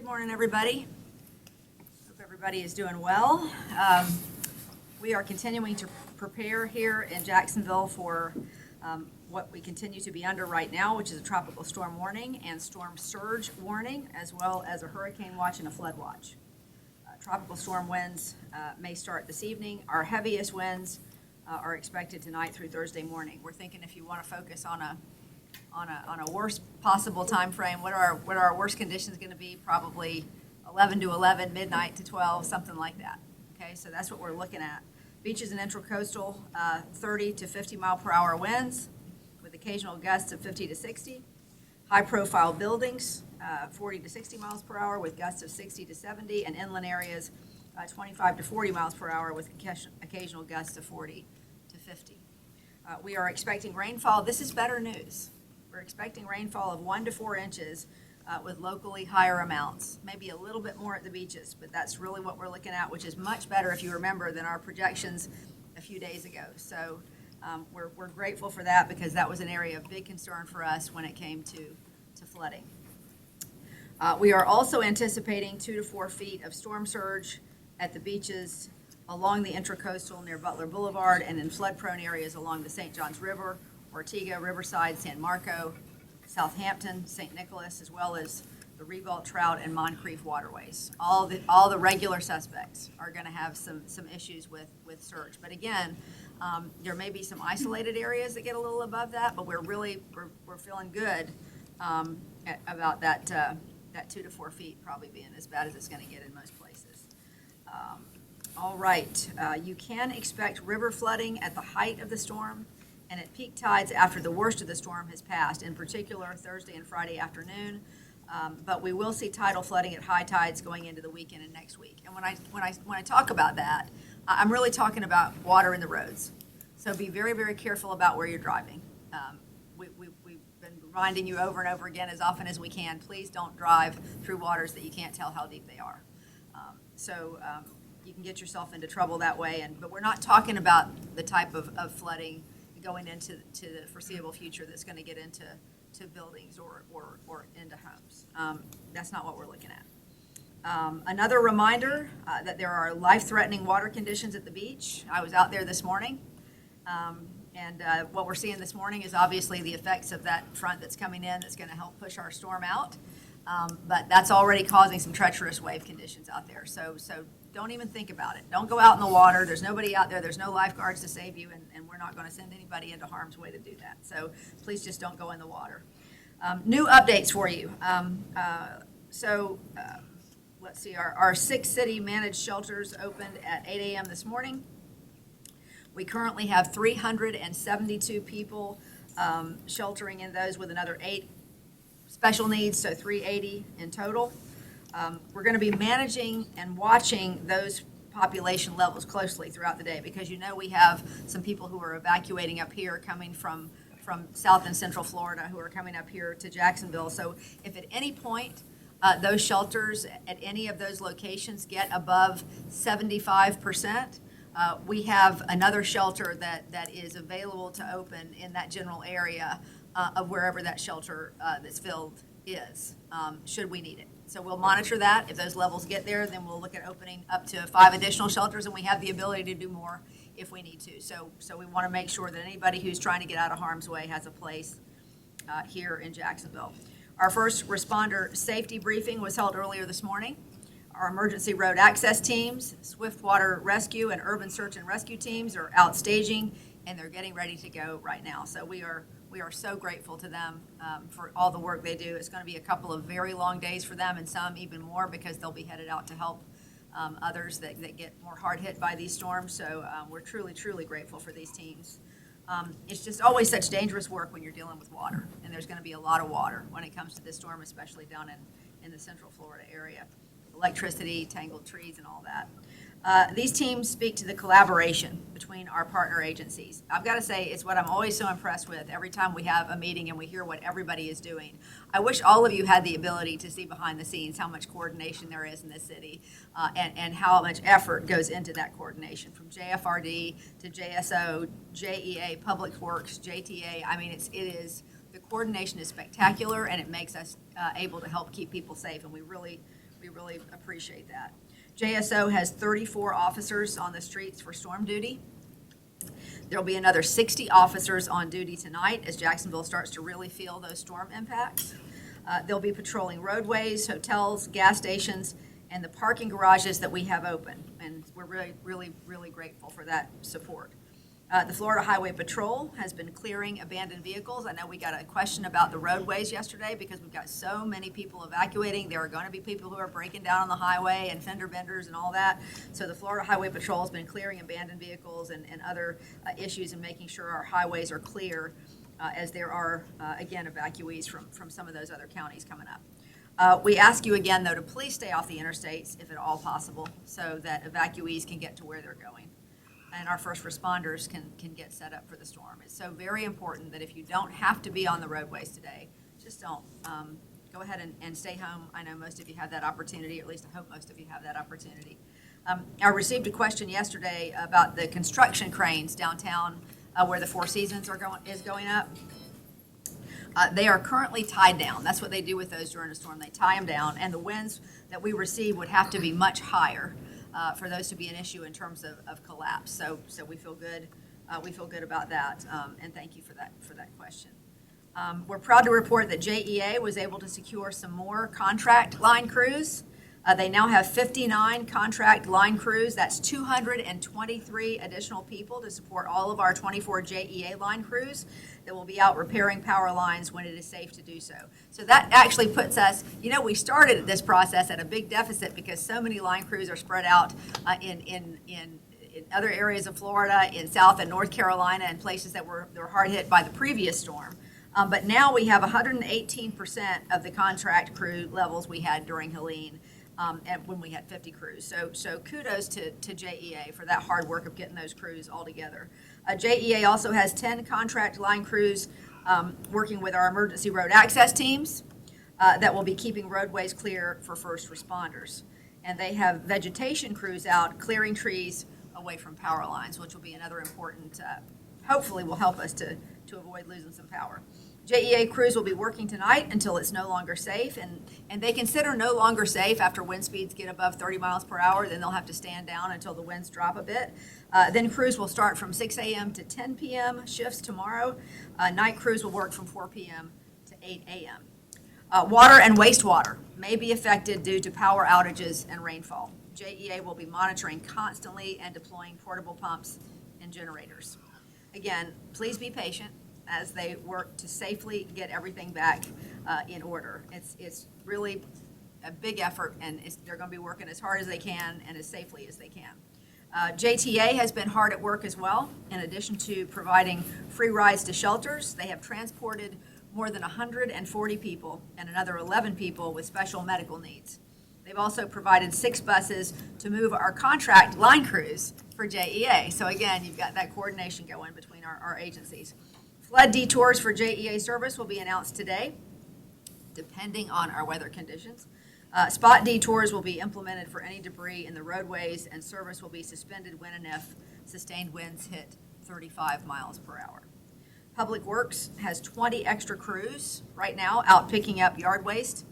Good morning, everybody. Hope everybody is doing well. We are continuing to prepare here in Jacksonville for what we continue to be under right now, which is a tropical storm warning and storm surge warning, as well as a hurricane watch and a flood watch. Tropical storm winds may start this evening. Our heaviest winds are expected tonight through Thursday morning. We're thinking if you want to focus on a worst possible time frame, what are our worst conditions going to be? Probably 11 to 11, midnight to 12, something like that. Okay, so that's what we're looking at. Beaches and intracoastal, 30 to 50 mile per hour winds with occasional gusts of 50 to 60. High profile buildings, 40 to 60 miles per hour with gusts of 60 to 70, and inland areas, 25 to 40 miles per hour with occasional gusts of 40 to 50. We are expecting rainfall. This is better news. We're expecting rainfall of 1 to 4 inches with locally higher amounts, maybe a little bit more at the beaches, but that's really what we're looking at, which is much better, if you remember, than our projections a few days ago. So we're grateful for that, because that was an area of big concern for us when it came to flooding. We are also anticipating 2 to 4 feet of storm surge at the beaches along the intracoastal near Butler Boulevard and in flood-prone areas along the St. Johns River, Ortega, Riverside, San Marco, Southampton, St. Nicholas, as well as the Revault, Trout, and Moncrief waterways. All the regular suspects are going to have some issues with surge. But again, there may be some isolated areas that get a little above that, but we're feeling good about that 2 to 4 feet probably being as bad as it's going to get in most places. All right, you can expect river flooding at the height of the storm and at peak tides after the worst of the storm has passed, in particular Thursday and Friday afternoon. But we will see tidal flooding at high tides going into the weekend and next week. And when I talk about that, I'm really talking about water in the roads. So be very, very careful about where you're driving. We've been reminding you over and over again, as often as we can, please don't drive through waters that you can't tell how deep they are. You can get yourself into trouble that way. But we're not talking about the type of flooding going into the foreseeable future that's going to get into buildings or into homes. That's not what we're looking at. Another reminder that there are life-threatening water conditions at the beach. I was out there this morning, and what we're seeing this morning is obviously the effects of that front that's coming in that's going to help push our storm out. But that's already causing some treacherous wave conditions out there. So don't even think about it. Don't go out in the water. There's nobody out there. There's no lifeguards to save you, and we're not going to send anybody into harm's way to do that. So please just don't go in the water. New updates for you. Let's see. Our 6 city managed shelters opened at 8 a.m. this morning. We currently have 372 people sheltering in those, with another 8 special needs, so 380 in total. We're going to be managing and watching those population levels closely throughout the day, because we have some people who are evacuating up here, coming from South and Central Florida, who are coming up here to Jacksonville. So if at any point those shelters at any of those locations get above 75%, we have another shelter that is available to open in that general area of wherever that shelter that's filled is, should we need it. So we'll monitor that. If those levels get there, then we'll look at opening up to 5 additional shelters, and we have the ability to do more if we need to. So we want to make sure that anybody who's trying to get out of harm's way has a place here in Jacksonville. Our first responder safety briefing was held earlier this morning. Our emergency road access teams, swift water rescue, and urban search and rescue teams are out staging, and they're getting ready to go right now. So we are so grateful to them for all the work they do. It's going to be a couple of very long days for them, and some even more, because they'll be headed out to help others that get more hard hit by these storms. So we're truly, truly grateful for these teams. It's just always such dangerous work when you're dealing with water, and there's going to be a lot of water when it comes to this storm, especially down in the Central Florida area. Electricity, tangled trees, and all that. These teams speak to the collaboration between our partner agencies. I've got to say, it's what I'm always so impressed with every time we have a meeting and we hear what everybody is doing. I wish all of you had the ability to see behind the scenes how much coordination there is in this city, and how much effort goes into that coordination, from JFRD to JSO, JEA, Public Works, JTA. I mean, the coordination is spectacular, and it makes us able to help keep people safe, and we really We really appreciate that. JSO has 34 officers on the streets for storm duty. There'll be another 60 officers on duty tonight as Jacksonville starts to really feel those storm impacts. They'll be patrolling roadways, hotels, gas stations, and the parking garages that we have open. And we're really, really, really grateful for that support. The Florida Highway Patrol has been clearing abandoned vehicles. I know we got a question about the roadways yesterday because we've got so many people evacuating. There are going to be people who are breaking down on the highway and fender benders and all that. So the Florida Highway Patrol has been clearing abandoned vehicles and other issues and making sure our highways are clear as there are, again, evacuees from some of those other counties coming up. We ask you again, though, to please stay off the interstates if at all possible so that evacuees can get to where they're going and our first responders can get set up for the storm. It's so very important that if you don't have to be on the roadways today, just don't. Go ahead and stay home. I know most of you have that opportunity, or at least I hope most of you have that opportunity. I received a question yesterday about the construction cranes downtown where the Four Seasons is going up. They are currently tied down. That's what they do with those during a storm. They tie them down, and the winds that we receive would have to be much higher for those to be an issue in terms of collapse. So we feel good. We feel good about that, and thank you for that question. We're proud to report that JEA was able to secure some more contract line crews. They now have 59 contract line crews. That's 223 additional people to support all of our 24 JEA line crews that will be out repairing power lines when it is safe to do so. So that actually puts us, we started this process at a big deficit because so many line crews are spread out in other areas of Florida, in South and North Carolina, and places that were hard hit by the previous storm. But now we have 118% of the contract crew levels we had during Helene. And when we had 50 crews. So kudos to JEA for that hard work of getting those crews all together. JEA also has 10 contract line crews working with our emergency road access teams that will be keeping roadways clear for first responders. And they have vegetation crews out clearing trees away from power lines, which will be another important, hopefully will help us to avoid losing some power. JEA crews will be working tonight until it's no longer safe, and they consider no longer safe after wind speeds get above 30 miles per hour. Then they'll have to stand down until the winds drop a bit. Then crews will start from 6 a.m. to 10 p.m. shifts tomorrow. Night crews will work from 4 p.m. to 8 a.m. Water and wastewater may be affected due to power outages and rainfall. JEA will be monitoring constantly and deploying portable pumps and generators. Again, please be patient as they work to safely get everything back in order. It's really a big effort, and they're going to be working as hard as they can and as safely as they can. JTA has been hard at work as well. In addition to providing free rides to shelters, they have transported more than 140 people and another 11 people with special medical needs. They've also provided 6 buses to move our contract line crews for JEA. So again, you've got that coordination going between our agencies. Flood detours for JEA service will be announced today, depending on our weather conditions. Spot detours will be implemented for any debris in the roadways, and service will be suspended when and if sustained winds hit 35 miles per hour. Public Works has 20 extra crews right now out picking up yard waste.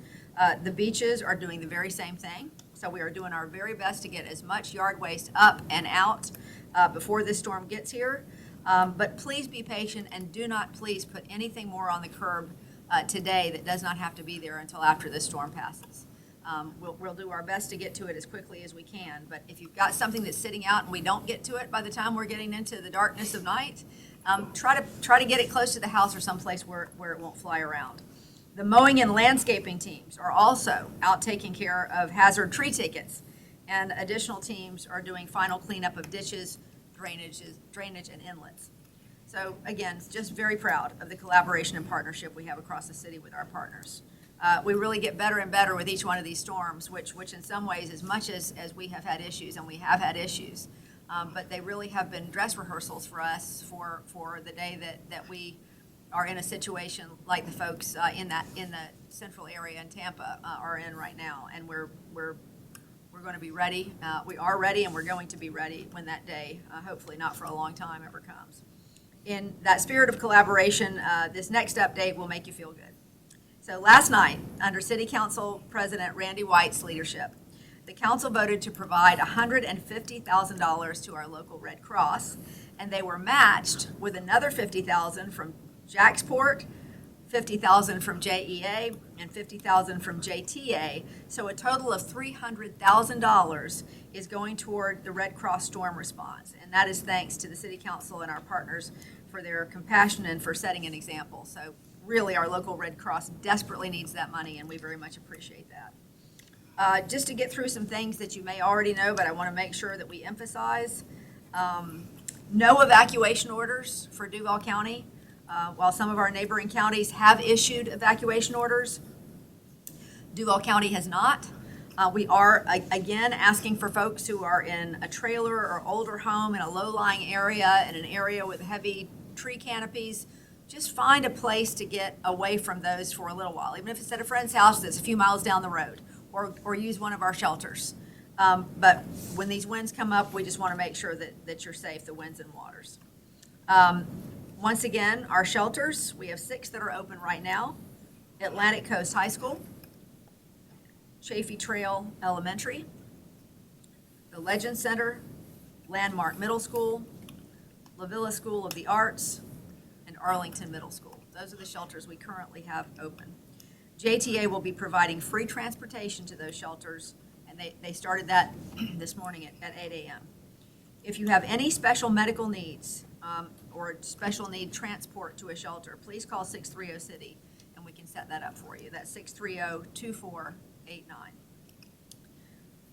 The beaches are doing the very same thing. So we are doing our very best to get as much yard waste up and out before this storm gets here. But please be patient and do not please put anything more on the curb today that does not have to be there until after this storm passes. We'll do our best to get to it as quickly as we can, but if you've got something that's sitting out and we don't get to it by the time we're getting into the darkness of night, try to get it close to the house or someplace where it won't fly around. The mowing and landscaping teams are also out taking care of hazard tree tickets, and additional teams are doing final cleanup of ditches, drainage and inlets. So again, just very proud of the collaboration and partnership we have across the city with our partners. We really get better and better with each one of these storms, which in some ways, as much as we have had issues, and we have had issues, but they really have been dress rehearsals for us for the day that we are in a situation like the folks in the central area in Tampa are in right now, and we're going to be ready. We are ready, and we're going to be ready when that day, hopefully not for a long time, ever comes. In that spirit of collaboration, this next update will make you feel good. So last night, under City Council President Randy White's leadership, the council voted to provide $150,000 to our local Red Cross, and they were matched with another $50,000 from Jacksport, $50,000 from JEA, and $50,000 from JTA. So a total of $300,000 is going toward the Red Cross storm response, and that is thanks to the City Council and our partners for their compassion and for setting an example. So really, our local Red Cross desperately needs that money, and we very much appreciate that. Just to get through some things that you may already know, but I want to make sure that we emphasize. No evacuation orders for Duval County. While some of our neighboring counties have issued evacuation orders, Duval County has not. We are, again, asking for folks who are in a trailer or older home in a low-lying area, in an area with heavy tree canopies, just find a place to get away from those for a little while, even if it's at a friend's house that's a few miles down the road, or use one of our shelters. But when these winds come up, we just want to make sure that you're safe, the winds and waters. Once again, our shelters, we have 6 that are open right now. Atlantic Coast High School, Chaffee Trail Elementary, the Legend Center, Landmark Middle School, La Villa School of the Arts, and Arlington Middle School. Those are the shelters we currently have open. JTA will be providing free transportation to those shelters, and they started that this morning at 8 a.m. If you have any special medical needs or special need transport to a shelter, please call 630-CITY, and we can set that up for you. That's 630-2489.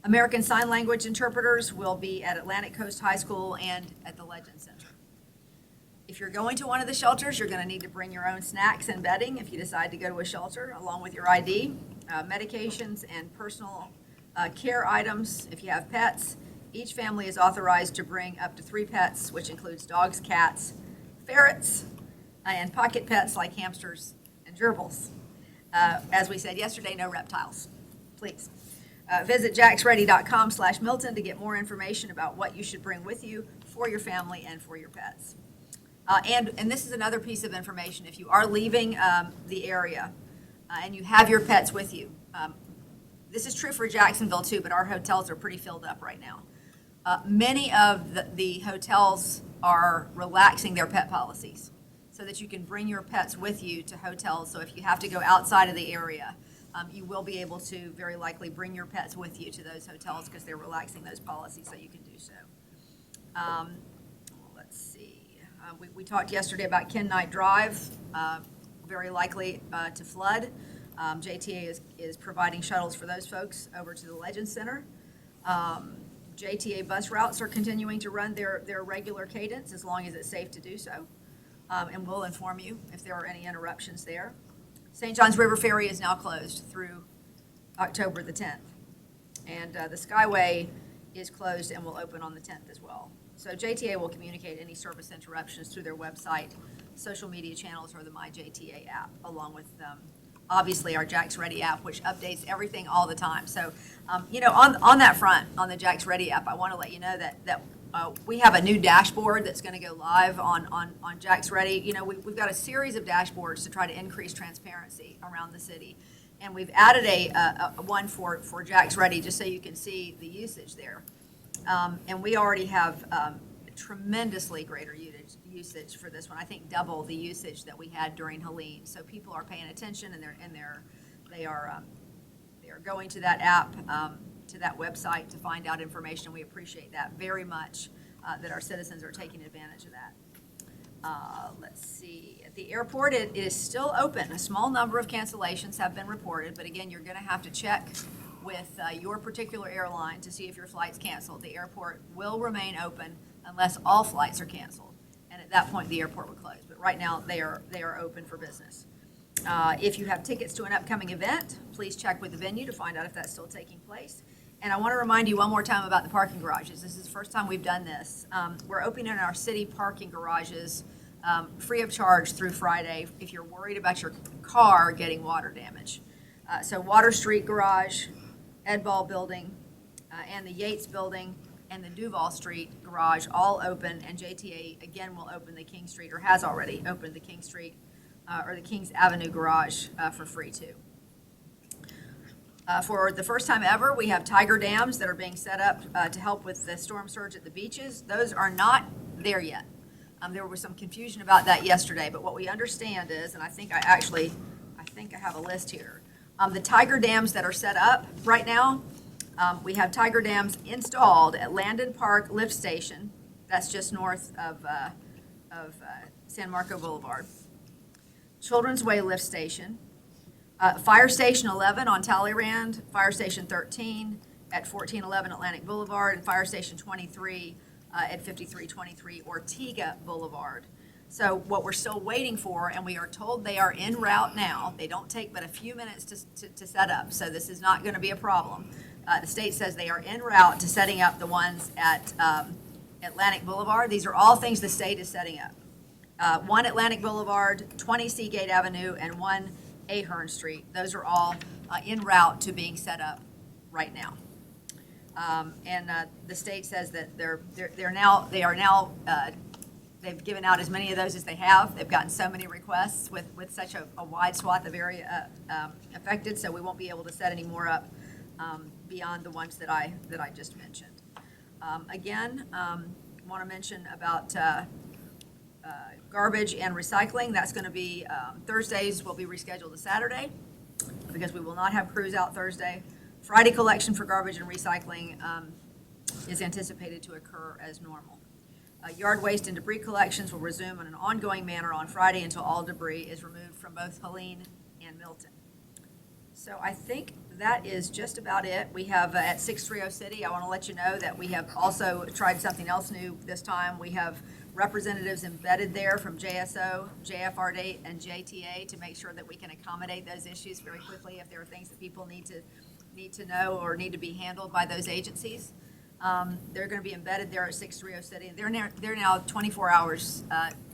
American Sign Language interpreters will be at Atlantic Coast High School and at the Legend Center. If you're going to one of the shelters, you're going to need to bring your own snacks and bedding if you decide to go to a shelter, along with your ID, medications, and personal care items if you have pets. Each family is authorized to bring up to 3 pets, which includes dogs, cats, ferrets, and pocket pets like hamsters and gerbils. As we said yesterday, no reptiles, please. Visit jacksready.com/Milton to get more information about what you should bring with you for your family and for your pets. And this is another piece of information. If you are leaving the area and you have your pets with you, this is true for Jacksonville too, but our hotels are pretty filled up right now. Many of the hotels are relaxing their pet policies so that you can bring your pets with you to hotels. So if you have to go outside of the area, you will be able to very likely bring your pets with you to those hotels because they're relaxing those policies so you can do so. Let's see. We talked yesterday about Ken Knight Drive, very likely to flood. JTA is providing shuttles for those folks over to the Legend Center. JTA bus routes are continuing to run their regular cadence as long as it's safe to do so. And we'll inform you if there are any interruptions there. St. John's River Ferry is now closed through October the 10th. And the Skyway is closed and will open on the 10th as well. So JTA will communicate any service interruptions through their website, social media channels, or the MyJTA app, along with obviously our Jax Ready app, which updates everything all the time. So, on that front, on the Jax Ready app, I want to let you know that we have a new dashboard that's going to go live on Jax Ready. We've got a series of dashboards to try to increase transparency around the city. And we've added a one for Jax Ready just so you can see the usage there. And we already have tremendously greater usage for this one. I think double the usage that we had during Helene. So people are paying attention, and they are going to that app, to that website to find out information. We appreciate that very much, that our citizens are taking advantage of that. Let's see. At the airport, it is still open. A small number of cancellations have been reported, but again, you're going to have to check with your particular airline to see if your flight's canceled. The airport will remain open unless all flights are canceled, and at that point the airport would close. But right now they are open for business. If you have tickets to an upcoming event, please check with the venue to find out if that's still taking place. And I want to remind you one more time about the parking garages. This is the first time we've done this. We're opening our city parking garages free of charge through Friday if you're worried about your car getting water damage. So Water Street Garage, Ed Ball Building, and the Yates Building, and the Duval Street Garage all open, and JTA again will open the King Street, or has already opened the King Street or the Kings Avenue garage for free too. For the first time ever, we have tiger dams that are being set up to help with the storm surge at the beaches. Those are not there yet. There was some confusion about that yesterday, but what we understand is, and I think I have a list here. The tiger dams that are set up right now, we have tiger dams installed at Landon Park Lift Station. That's just north of San Marco Boulevard. Children's Way Lift Station. Fire Station 11 on Talleyrand, Fire Station 13 at 1411 Atlantic Boulevard, and Fire Station 23 at 5323 Ortega Boulevard. So what we're still waiting for, and we are told they are en route now, they don't take but a few minutes to set up, so this is not going to be a problem. The state says they are en route to setting up the ones at Atlantic Boulevard. These are all things the state is setting up. One Atlantic Boulevard, 20 Seagate Avenue, and one Ahern Street. Those are all en route to being set up right now. And the state says that they've given out as many of those as they have. They've gotten so many requests with such a wide swath of area affected, so we won't be able to set any more up beyond the ones that I just mentioned. Again, want to mention about garbage and recycling. That's going to be Thursdays will be rescheduled to Saturday because we will not have crews out Thursday. Friday collection for garbage and recycling is anticipated to occur as normal. Yard waste and debris collections will resume in an ongoing manner on Friday until all debris is removed from both Helene and Milton. So I think that is just about it. We have at 630 City, I want to let you know that we have also tried something else new this time. We have representatives embedded there from JSO, JFRD, and JTA to make sure that we can accommodate those issues very quickly if there are things that people need to know or need to be handled by those agencies. They're going to be embedded there at 630 City. They're now 24 hours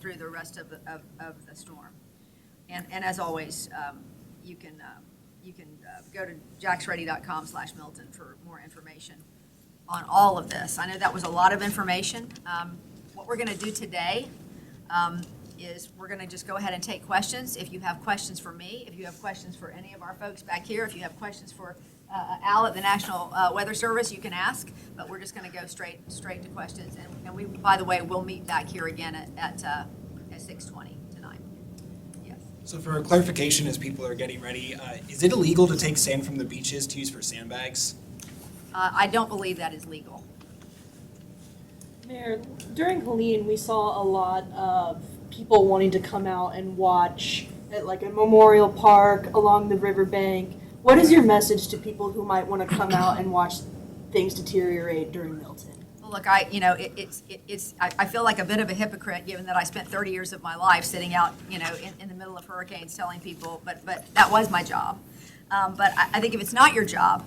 through the rest of the storm. And as always, you can go to jacksready.com/Milton for more information on all of this. I know that was a lot of information. What we're going to do today is we're going to just go ahead and take questions. If you have questions for me, if you have questions for any of our folks back here, if you have questions for Al at the National Weather Service, you can ask, but we're just going to go straight to questions. And we, by the way, we'll meet back here again at 6:20 tonight. Yes. So for clarification, as people are getting ready, is it illegal to take sand from the beaches to use for sandbags? I don't believe that is legal. Mayor, during Helene, we saw a lot of people wanting to come out and watch at like a memorial park along the riverbank. What is your message to people who might want to come out and watch things deteriorate during Milton? Well, look, I feel like a bit of a hypocrite given that I spent 30 years of my life sitting out, in the middle of hurricanes telling people, but that was my job. But I think if it's not your job,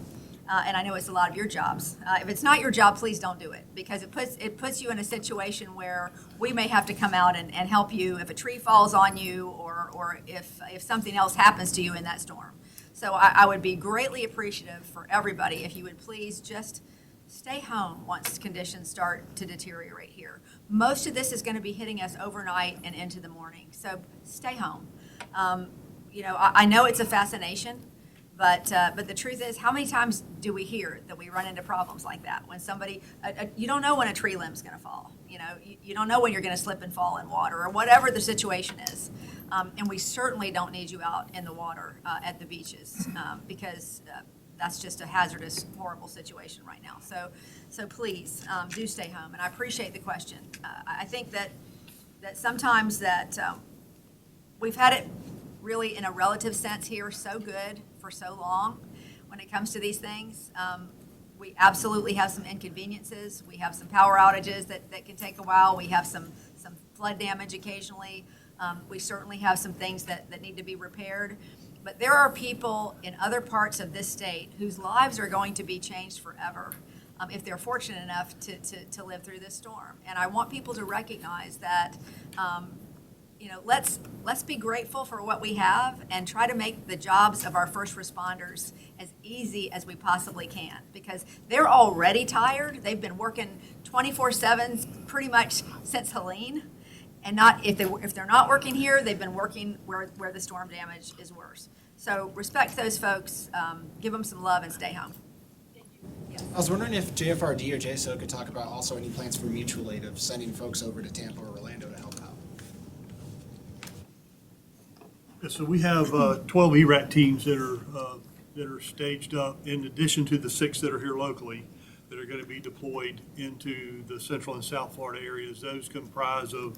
and I know it's a lot of your jobs. If it's not your job, please don't do it, because it puts you in a situation where we may have to come out and help you if a tree falls on you or if something else happens to you in that storm. So I would be greatly appreciative for everybody if you would please just stay home once conditions start to deteriorate here. Most of this is going to be hitting us overnight and into the morning, so stay home. I know it's a fascination. But the truth is, how many times do we hear that we run into problems like that? When somebody, you don't know when a tree limb's going to fall. You don't know when you're going to slip and fall in water or whatever the situation is. And we certainly don't need you out in the water at the beaches because that's just a hazardous, horrible situation right now. So please do stay home. And I appreciate the question. I think that sometimes that we've had it really in a relative sense here so good for so long when it comes to these things. We absolutely have some inconveniences. We have some power outages that can take a while. We have some flood damage occasionally. We certainly have some things that need to be repaired. But there are people in other parts of this state whose lives are going to be changed forever if they're fortunate enough to live through this storm. And I want people to recognize that let's be grateful for what we have and try to make the jobs of our first responders as easy as we possibly can, because they're already tired. They've been working 24/7 pretty much since Helene, and not, if they're not working here, they've been working where the storm damage is worse. So respect those folks, give them some love and stay home. I was wondering if JFRD or JSO could talk about also any plans for mutual aid of sending folks over to Tampa or Orlando to help out. Yeah, so we have 12 ERAT teams that are staged up, in addition to the 6 that are here locally, that are going to be deployed into the Central and South Florida areas. Those comprise of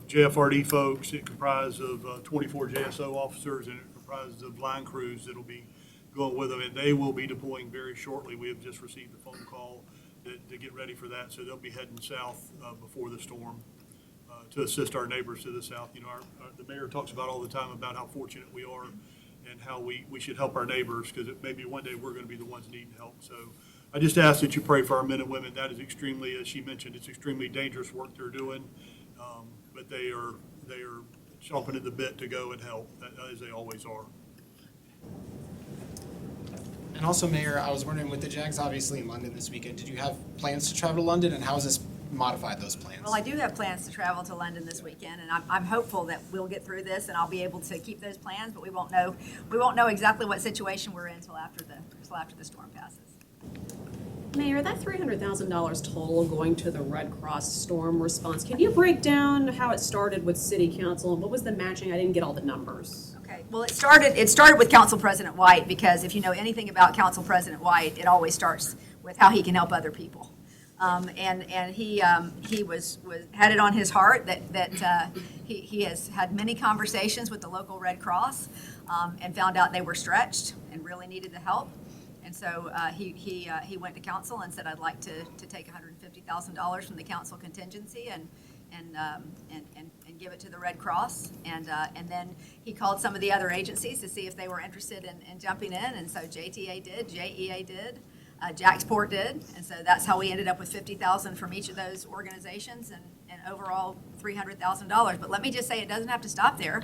JFRD folks, it comprises of 24 JSO officers, and it comprises of line crews that'll be going with them, and they will be deploying very shortly. We have just received a phone call to get ready for that, so they'll be heading south before the storm to assist our neighbors to the south. You know, the mayor talks about all the time about how fortunate we are and how we should help our neighbors, because maybe one day we're going to be the ones needing help. So I just ask that you pray for our men and women. That is extremely, as she mentioned, it's extremely dangerous work they're doing, but they are chomping at the bit to go and help, as they always are. And also, Mayor, I was wondering, with the Jags obviously in London this weekend, did you have plans to travel to London, and how has this modified those plans? Well, I do have plans to travel to London this weekend, and I'm hopeful that we'll get through this and I'll be able to keep those plans, but we won't know exactly what situation we're in until after the storm passes. Mayor, that $300,000 total going to the Red Cross storm response, can you break down how it started with City Council and what was the matching? I didn't get all the numbers. Okay, well, it started with Council President White, because if you know anything about Council President White, it always starts with how he can help other people. And he had it on his heart that he has had many conversations with the local Red Cross, and found out they were stretched and really needed the help. And so he went to council and said, I'd like to take $150,000 from the council contingency and give it to the Red Cross. And then he called some of the other agencies to see if they were interested in jumping in. And so JTA did, JEA did, Jacksport did. And so that's how we ended up with $50,000 from each of those organizations, and overall $300,000. But let me just say, it doesn't have to stop there.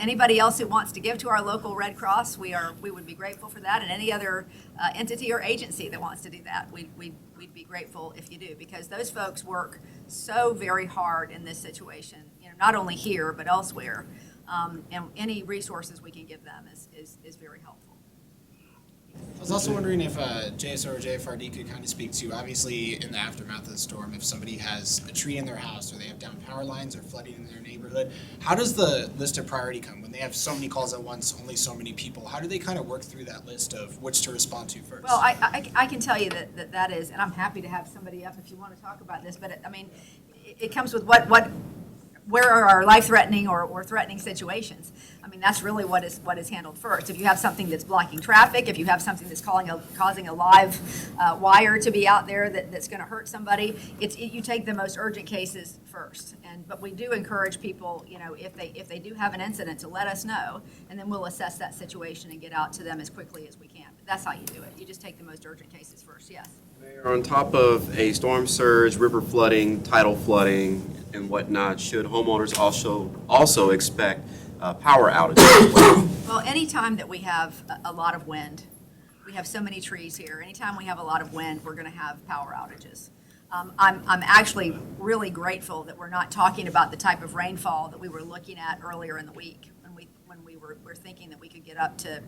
Anybody else who wants to give to our local Red Cross, we would be grateful for that. And any other entity or agency that wants to do that, we'd be grateful if you do, because those folks work so very hard in this situation, you know, not only here, but elsewhere. And any resources we can give them is very helpful. I was also wondering if JSO or JFRD could kind of speak to, obviously, in the aftermath of the storm, if somebody has a tree in their house or they have down power lines or flooding in their neighborhood, how does the list of priority come? When they have so many calls at once, only so many people, how do they kind of work through that list of which to respond to first? Well, I can tell you that is, and I'm happy to have somebody up if you want to talk about this, but it comes with where are our life-threatening or threatening situations? I mean, that's really what is handled first. If you have something that's blocking traffic, if you have something that's causing a live wire to be out there that's going to hurt somebody, you take the most urgent cases first. But we do encourage people, you know, if they do have an incident, to let us know, and then we'll assess that situation and get out to them as quickly as we can. But that's how you do it. You just take the most urgent cases first. Yes. Mayor, on top of a storm surge, river flooding, tidal flooding, and whatnot, should homeowners also expect power outages as well? Well, anytime that we have a lot of wind, we have so many trees here. Anytime we have a lot of wind, we're going to have power outages. I'm actually really grateful that we're not talking about the type of rainfall that we were looking at earlier in the week, when we were thinking that we could get up to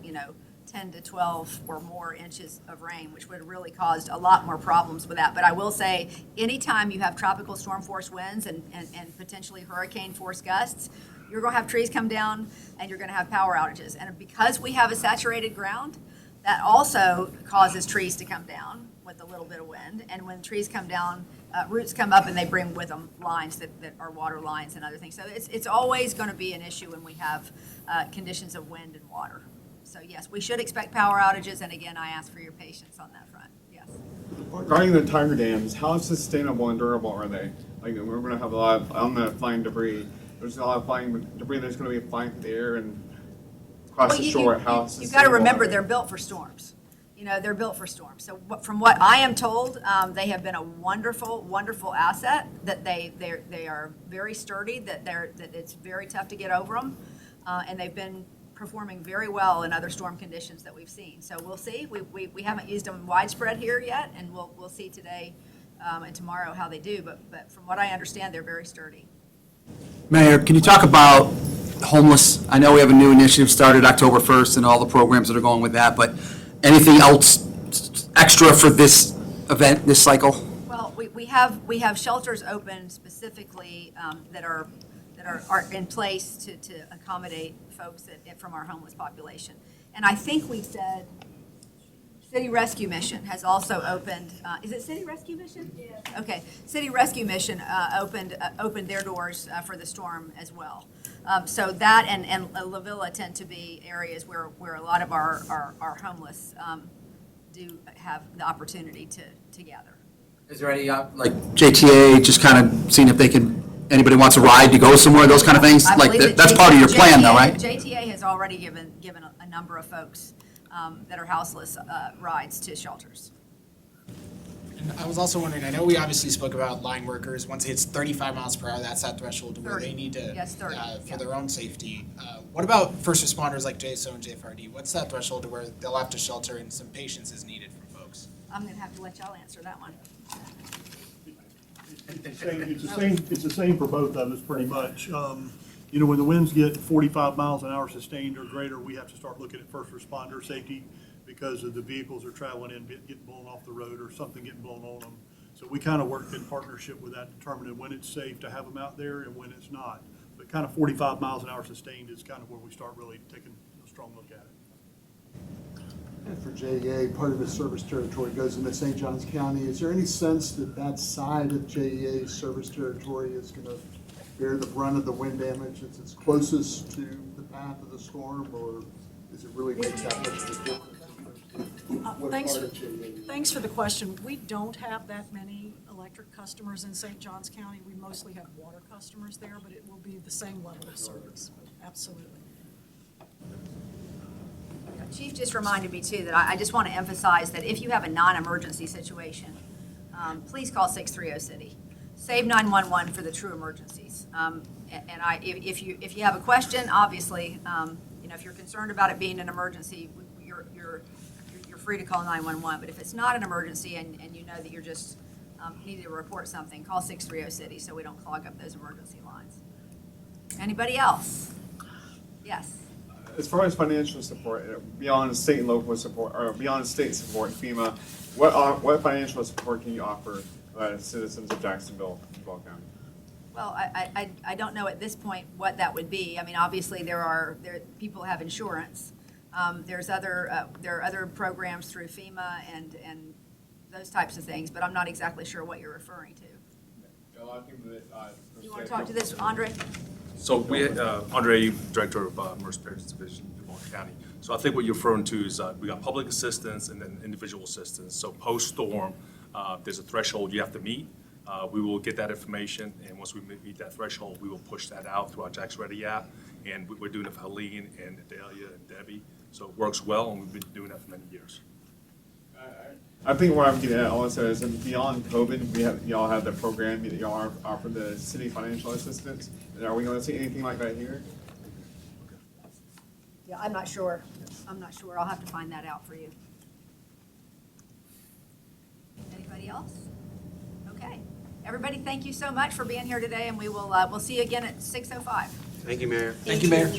10 to 12 or more inches of rain, which would have really caused a lot more problems with that. But I will say, anytime you have tropical storm force winds and potentially hurricane force gusts, you're going to have trees come down and you're going to have power outages. And because we have a saturated ground, that also causes trees to come down with a little bit of wind. And when trees come down, roots come up and they bring with them lines that are water lines and other things. So it's always going to be an issue when we have conditions of wind and water. So yes, we should expect power outages, and again, I ask for your patience on that front. Yes. Regarding the tiger dams, how sustainable and durable are they? Like, we're going to have a lot of flying debris. There's a lot of flying debris that's going to be flying through the air and across the shore. How sustainable? You've got to remember, they're built for storms. You know, they're built for storms. So from what I am told, they have been a wonderful, wonderful asset. That they are very sturdy. That it's very tough to get over them, and they've been performing very well in other storm conditions that we've seen. So we'll see. We haven't used them widespread here yet, and we'll see today and tomorrow how they do. But from what I understand, they're very sturdy. Mayor, can you talk about homeless? I know we have a new initiative started October 1st and all the programs that are going with that, but anything else extra for this event, this cycle? Well, we have shelters open specifically that are in place to accommodate folks from our homeless population. And I think we said City Rescue Mission has also opened, is it City Rescue Mission? Yeah. Okay, City Rescue Mission opened their doors for the storm as well. So that and La Villa tend to be areas where a lot of our homeless do have the opportunity to gather. Is there any, like JTA, just kind of seeing if they can, anybody wants a ride to go somewhere, those kind of things? I Like, believe that's part of your plan though, right? JTA has already given a number of folks that are houseless rides to shelters. And I was also wondering, I know we obviously spoke about line workers. Once it hits 35 miles per hour, that's that threshold to where 30. they need to, Yes, 30, for yeah. their own safety. What about first responders like JSO and JFRD? What's that threshold to where they'll have to shelter and some patience is needed from folks? I'm going to have to let y'all answer that one. It's the same for both of us, pretty much. You know, when the winds get 45 miles an hour sustained or greater, we have to start looking at first responder safety because of the vehicles are traveling in, getting blown off the road or something getting blown on them. So we kind of work in partnership with that, determining when it's safe to have them out there and when it's not. But kind of 45 miles an hour sustained is kind of where we start really taking a strong look at it. And for JEA, part of the service territory goes into St. Johns County. Is there any sense that that side of JEA's service territory is going to bear the brunt of the wind damage? It's closest to the path of the storm, or does it really make that much of a difference? What Thanks part of JEA? Thanks for the question. We don't have that many electric customers in St. Johns County. We mostly have water customers there, but it will be the same level of service. Absolutely. Chief just reminded me too that I just want to emphasize that if you have a non-emergency situation, please call 630 City. Save 911 for the true emergencies. If you have a question, obviously, if you're concerned about it being an emergency, you're free to call 911. But if it's not an emergency and you know that you're just needing to report something, call 630 City so we don't clog up those emergency lines. Anybody else? Yes. As far as financial support, beyond state and local support, or beyond state support, FEMA, what financial support can you offer citizens of Jacksonville and Ball County? Well, I don't know at this point what that would be. I mean, obviously, people have insurance. There are other programs through FEMA and those types of things, but I'm not exactly sure what you're referring to. A lot of people that, You want to talk to this, Andre? So we, Andre, Director of Emergency Preparedness Division in Milton County. So I think what you're referring to is we got public assistance and then individual assistance. So post-storm, there's a threshold you have to meet. We will get that information, and once we meet that threshold, we will push that out through our Jax Ready app. And we're doing it for Helene and Adelia and Debbie. So it works well, and we've been doing that for many years. I think what I'm getting at also is that beyond COVID, y'all have the program that y'all offer the city financial assistance. And are we going to see anything like that here? Yeah, I'm not sure. I'll have to find that out for you. Anybody else? Okay. Everybody, thank you so much for being here today, and we'll see you again at 6:05. Thank you, Mayor. Thank you, Mayor.